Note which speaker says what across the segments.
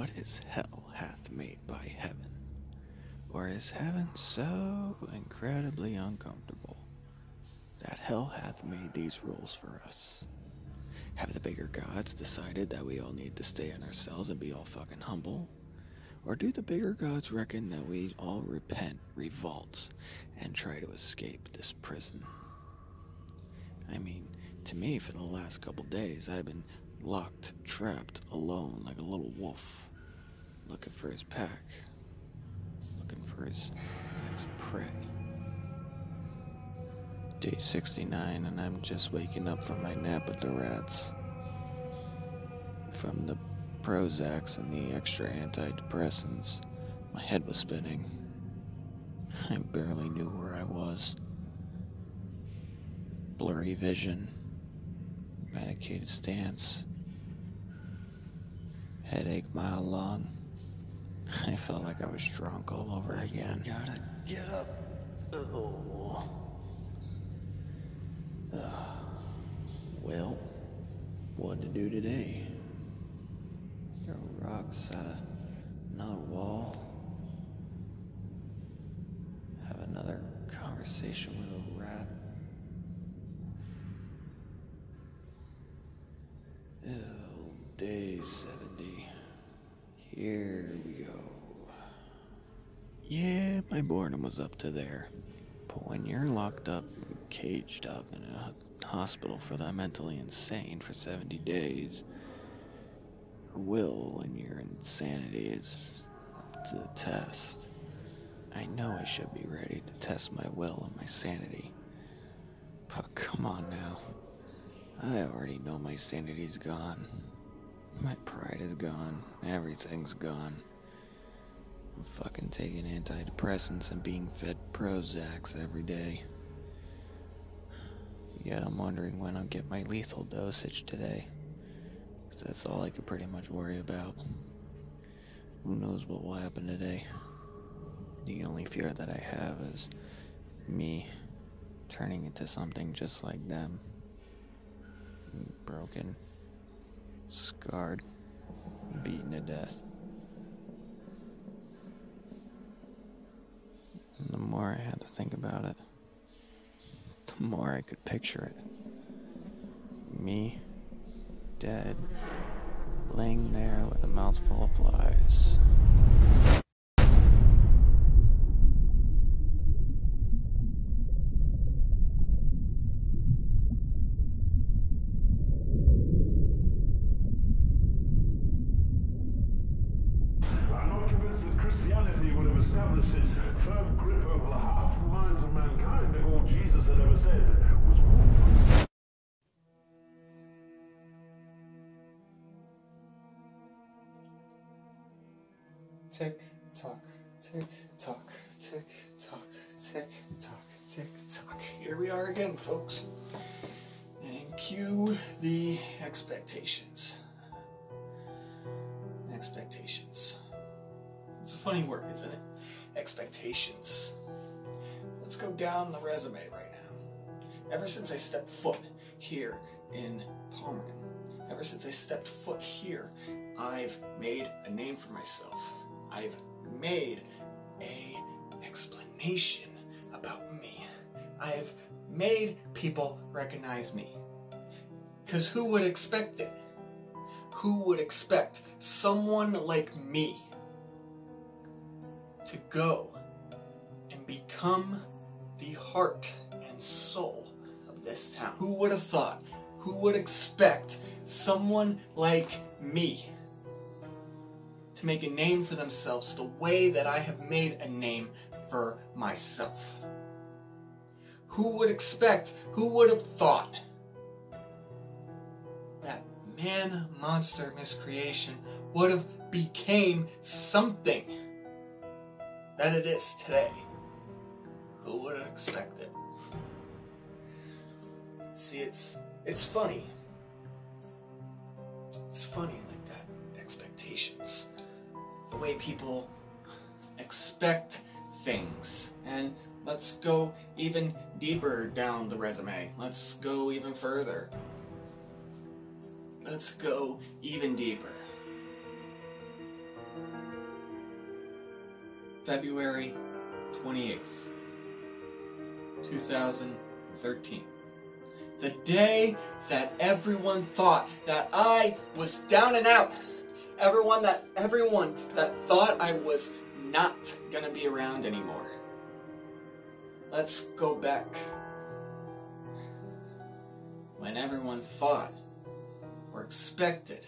Speaker 1: what is hell hath made by heaven? Or is heaven so incredibly uncomfortable that hell hath made these rules for us? Have the bigger gods decided that we all need to stay in our cells and be all fucking humble? Or do the bigger gods reckon that we all repent, revolt, and try to escape this prison? I mean, to me, for the last couple days, I've been locked, trapped, alone, like a little wolf, looking for his pack, looking for his next prey. Day 69, and I'm just waking up from my nap with the rats. From the Prozacs and the extra antidepressants, my head was spinning. I barely knew where I was. Blurry vision, medicated stance, headache mile long. I felt like I was drunk all over again. Gotta get up. Oh. Well, what to do today? Throw rocks at another wall. Have another conversation with a rat. Oh, day 70. Here we go. Yeah, my boredom was up to there. But when you're locked up, caged up in a hospital for the mentally insane for 70 days, your will and your insanity is up to the test. I know I should be ready to test my will and my sanity. But come on now. I already know my sanity's gone. My pride is gone. Everything's gone. I'm fucking taking antidepressants and being fed Prozacs every day. Yet I'm wondering when I'll get my lethal dosage today. 'Cause that's all I could pretty much worry about. Who knows what will happen today? The only fear that I have is me turning into something just like them. Broken, scarred, beaten to death. And the more I had to think about it, the more I could picture it. Me, dead, laying there with a mouthful of flies.
Speaker 2: Established its firm grip over the hearts and minds of mankind if all Jesus had ever said was war.
Speaker 3: Tick tock, tick tock, tick tock, tick tock, tick tock. Here we are again, folks. And cue the expectations. Expectations. It's a funny word, isn't it? Expectations. Let's go down the resume right now. Ever since I stepped foot here in Palmerton, ever since I stepped foot here, I've made a name for myself. I've made an explanation about me. I've made people recognize me. Because who would expect it? Who would expect someone like me to go and become the heart and soul of this town? Who would have thought? Who would expect someone like me to make a name for themselves the way that I have made a name for myself? Who would expect, who would have thought that man, monster, miscreation would have became something that it is today? Who would have expected? See, it's funny. It's funny like that. Expectations. The way people expect things. And let's go even deeper down the resume. Let's go even further. Let's go even deeper. February 28th, 2013. The day that everyone thought that I was down and out. Everyone that thought I was not gonna be around anymore. Let's go back. When everyone thought or expected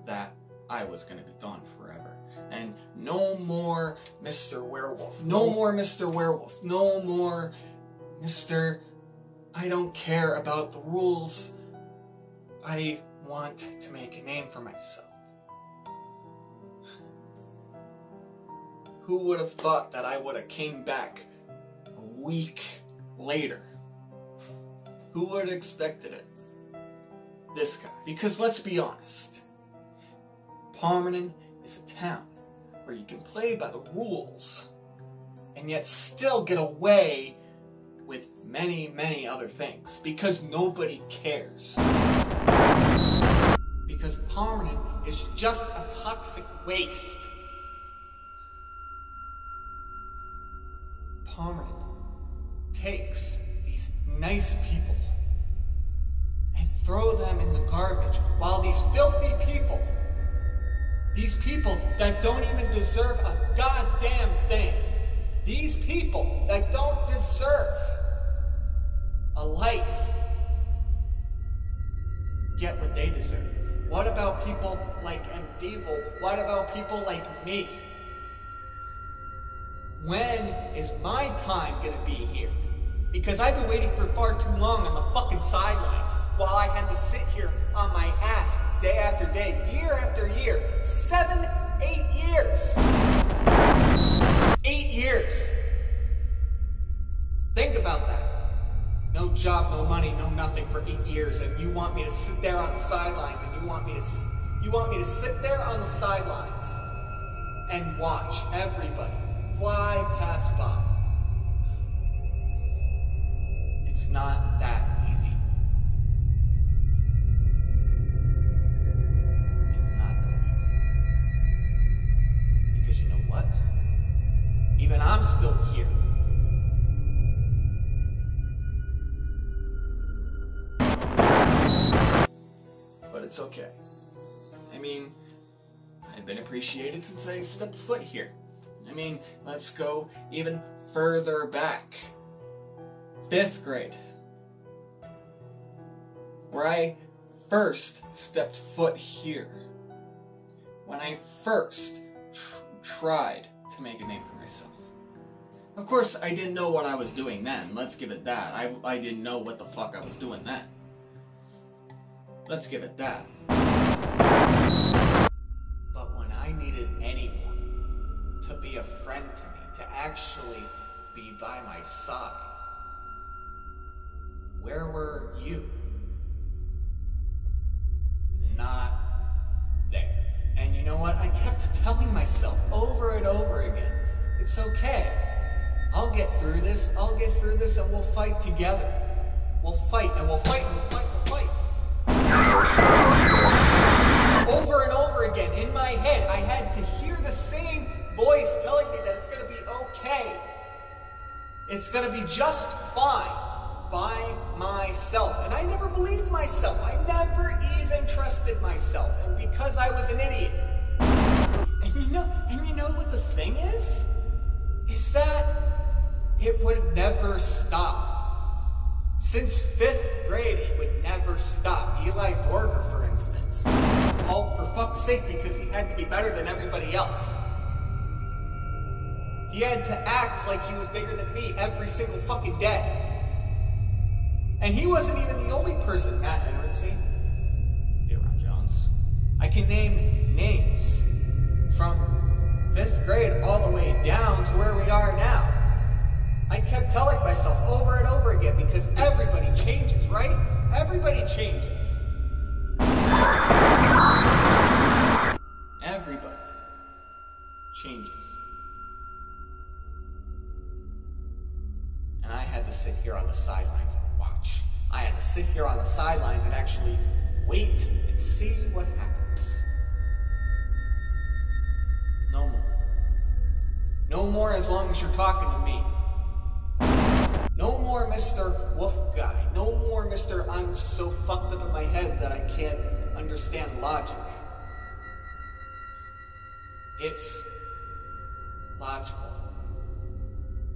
Speaker 3: that I was gonna be gone forever. And no more Mr. Werewolf. No more Mr. Werewolf. No more Mr. I don't care about the rules. I want to make a name for myself. Who would have thought that I would have came back a week later? Who would have expected it? This guy. Because let's be honest. Palmerton is a town where you can play by the rules and yet still get away with many, many other things. Because nobody cares. Because Palmerton is just a toxic waste. Palmerton takes these nice people and throw them in the garbage, while these filthy people, these people that don't even deserve a goddamn thing, these people that don't deserve a life, get what they deserve. What about people like MDDEVIL? What about people like me? When is my time gonna be here? Because I've been waiting for far too long on the fucking sidelines while I had to sit here on my ass day after day, year after year, 7, 8 years. 8 years. Think about that. No job, no money, no nothing for 8 years, and you want me to sit there on the sidelines, and you want me to sit there on the sidelines and watch everybody fly past by. It's not that easy. It's not that easy. Because you know what? Even I'm still here. But it's okay. I mean, I've been appreciated since I stepped foot here. I mean, let's go even further back. 5th grade. Where I first stepped foot here. When I first tried to make a name for myself. Of course, I didn't know what I was doing then. Let's give it that. I didn't know what the fuck I was doing then. Let's give it that. But when I needed anyone to be a friend to me, to actually be by my side, where were you? Not there. And you know what? I kept telling myself over and over again, it's okay. I'll get through this. I'll get through this, and we'll fight together. We'll fight, and we'll fight, and we'll fight, and we'll fight. Over and over again, in my head, I had to hear the same voice telling me that it's going to be okay. It's going to be just fine by myself. And I never believed myself. I never even trusted myself. And because I was an idiot. And you know what the thing is? Is that it would never stop. Since 5th grade, it would never stop. Eli Borger, for instance. Oh, for fuck's sake, because he had to be better than everybody else. He had to act like he was bigger than me every single fucking day. And he wasn't even the only person. Matt Henry, Theron Jones. I can name names from 5th grade all the way down to where we are now. I kept telling myself over and over again, because everybody changes, right? Everybody changes. Everybody changes. And I had to sit here on the sidelines and watch. I had to sit here on the sidelines and actually wait and see what happens. No more. No more as long as you're talking to me. No more Mr. Wolf Guy. No more Mr. I'm so fucked up in my head that I can't understand logic. It's logical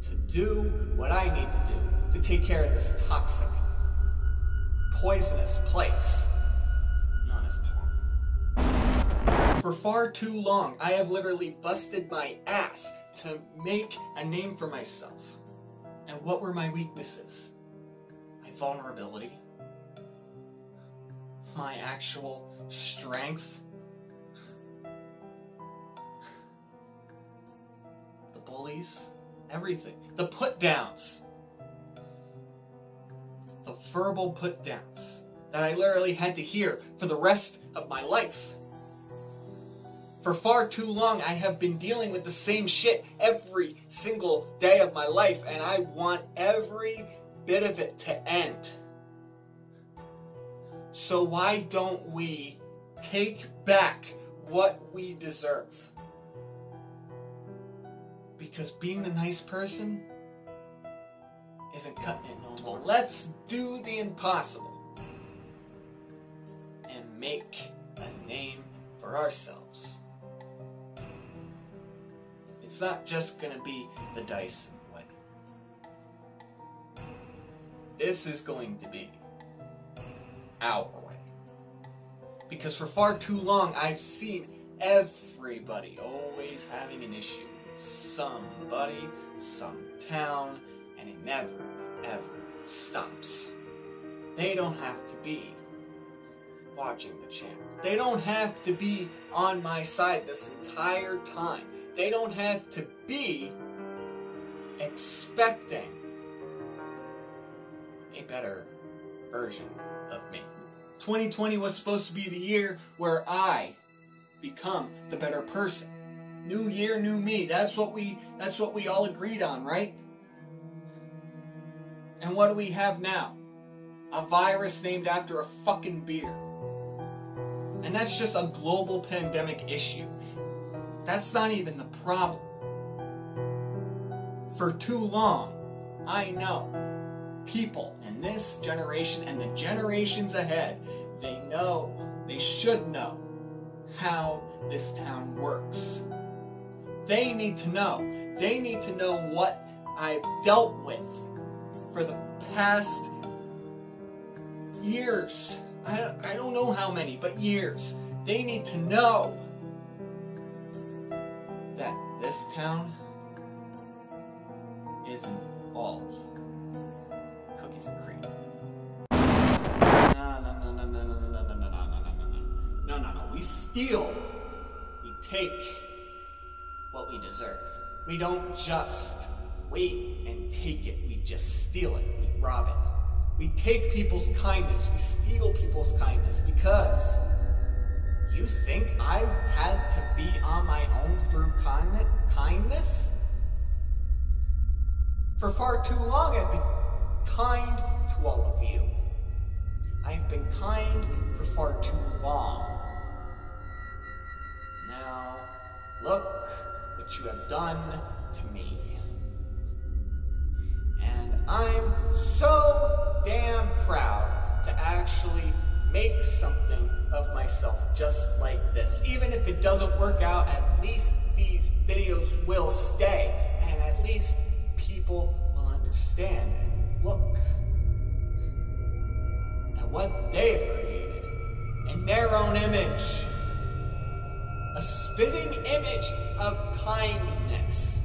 Speaker 3: to do what I need to do to take care of this toxic, poisonous place known as porn. For far too long, I have literally busted my ass to make a name for myself. And what were my weaknesses? My vulnerability? My actual strength? The bullies? Everything. The put-downs. The verbal put-downs that I literally had to hear for the rest of my life. For far too long, I have been dealing with the same shit every single day of my life, and I want every bit of it to end. So why don't we take back what we deserve? Because being the nice person isn't cutting it no more. Let's do the impossible and make a name for ourselves. It's not just gonna be the Dyson way. This is going to be our way. Because for far too long, I've seen everybody always having an issue with somebody, some town, and it never, ever stops. They don't have to be watching the channel. They don't have to be on my side this entire time. They don't have to be expecting a better version of me. 2020 was supposed to be the year where I become the better person. New year, new me. That's what we all agreed on, right? And what do we have now? A virus named after a fucking beer. And that's just a global pandemic issue. That's not even the problem. For too long, I know people in this generation and the generations ahead, they should know how this town works. They need to know. They need to know what I've dealt with for the past years. I don't know how many, but years. They need to know that this town isn't all cookies and cream. No. We steal. We take what we deserve. We don't just wait and take it. We just steal it. We rob it. We take people's kindness. We steal people's kindness because you think I had to be on my own through kindness? For far too long, I've been kind to all of you. I've been kind for far too long. Now, look what you have done to me. And I'm so damn proud to actually make something of myself just like this. Even if it doesn't work out, at least these videos will stay. And at least people will understand and look at what they've created in their own image. A spitting image of kindness.